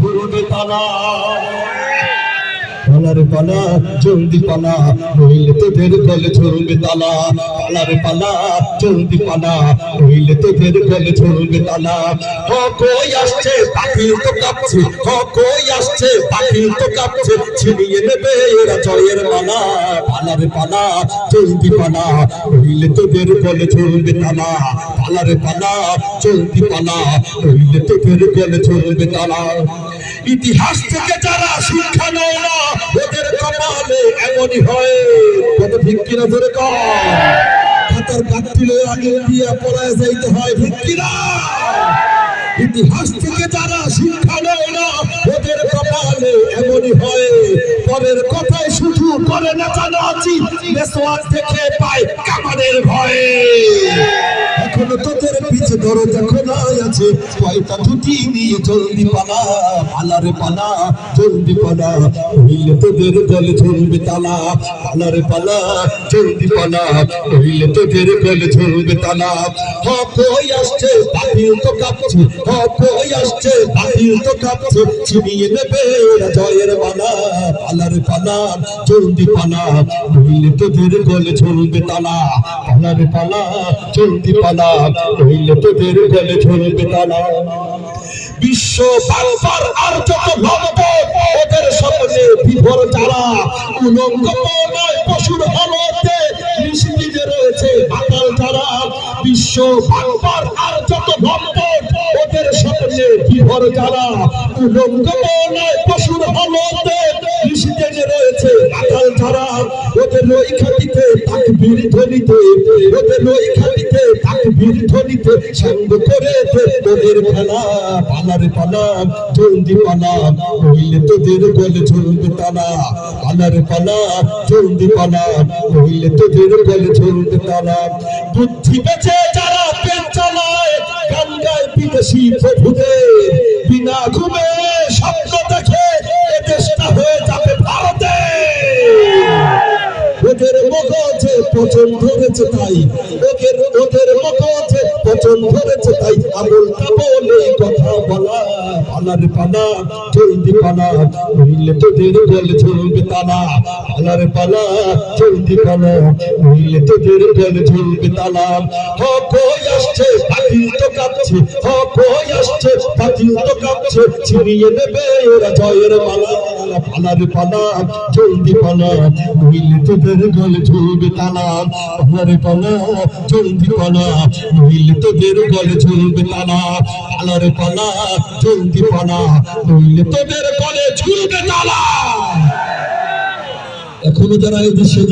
ঝুলবে তালা। পালারে পালা জলদি পালা, নইলে তোদের গলে ঝুলবে তালা। পালারে পালা জলদি পালা, নইলে তোদের গলে ঝুলবে তালা। কই আসছে পাখি তো কাঁপছে, কই আসছে পাখি তো কাঁপছে, ছিনিয়ে নেবে এরা জয়ের মালা। পালারে পালা জলদি পালা, নইলে তোদের গলে ঝুলবে তালা। পালারে পালা জলদি পালা, নইলে তোদের গলে ঝুলবে তালা। ইতিহাস থেকে যারা শিক্ষা নেয় না, ওদের কপালে এমনই হয়। কত ঠিক কিনা ধরে কর, খাতার কাটলে আগে দিয়ে পড়ায় যাইতে হয়, ঠিক কিনা? ইতিহাস থেকে যারা শিক্ষা নেয় না, ওদের কপালে এমনই হয়। পরের কথায় শুধু করে নাচানাচি, মেসোয়ার থেকে পায় কামানের ভয়ে। এখনো তোদের পিছে দরজা খোলা আছে, কয়টা ধুতি নিয়ে জলদি পালা। পালারে পালা জলদি পালা, নইলে তোদের গলে ঝুলবে তালা। পালারে পালা জলদি পালা, নইলে তোদের গলে ঝুলবে তালা। কই আসছে বাতিল তো কাঁপছে, কই আসছে বাতিল তো কাঁপছে, ছিনিয়ে নেবে এরা জয়ের মালা। পালারে পালা জলদি পালা, নইলে তোদের গলে ঝুলবে তালা। পালারে পালা জলদি পালা, নইলে তোদের গলে ঝুলবে তালা। বিশ্ব বারবার আর যত ভক্ত, ওদের স্বপ্নে বিভোর যারা। উলঙ্গ নয় পশুর হলতে, নিষ্ঠুরে রয়েছে মাতাল যারা। বিশ্ব বারবার আর যত ভক্ত, ওদের স্বপ্নে বিভোর যারা। উলঙ্গ নয় পশুর হলতে, নিষ্ঠুরে রয়েছে মাতাল যারা। ওদের ওই খাটিতে তাকবীর ধ্বনিতে, ওদের ওই খাটিতে তাকবীর ধ্বনিতে সঙ্গ করে তোদের খেলা। পালারে পালা জলদি পালা, নইলে তোদের গলে ঝুলবে তালা। পালারে পালা জলদি পালা, নইলে তোদের গলে ঝুলবে তালা। বুদ্ধি বেঁচে যারা পেট চালায়, গান গায় বিদেশি প্রভুদের। বিনা ঘুমে স্বপ্ন দেখে এ দেশটা হয়ে যাবে ভারতে। ওদের মগজে পচন ধরেছে তাই, ওদের মগজে পচন ধরেছে তাই, আবল তাবল এই কথা বলা। পালারে পালা জলদি পালা, নইলে তোদের গলে ঝুলবে তালা। পালারে পালা জলদি পালা, নইলে তোদের গলে ঝুলবে তালা। কই আসছে বাতিল তো কাঁপছে, কই আসছে বাতিল তো কাঁপছে, ছিনিয়ে নেবে ওরা জয়ের মালা। পালারে পালা জলদি পালা, নইলে তোদের গলে ঝুলবে তালা। পালারে পালা জলদি পালা, নইলে তোদের গলে ঝুলবে তালা। পালারে পালা জলদি পালা, নইলে তোদের গলে ঝুলবে তালা। এখনো যারা এই দেশে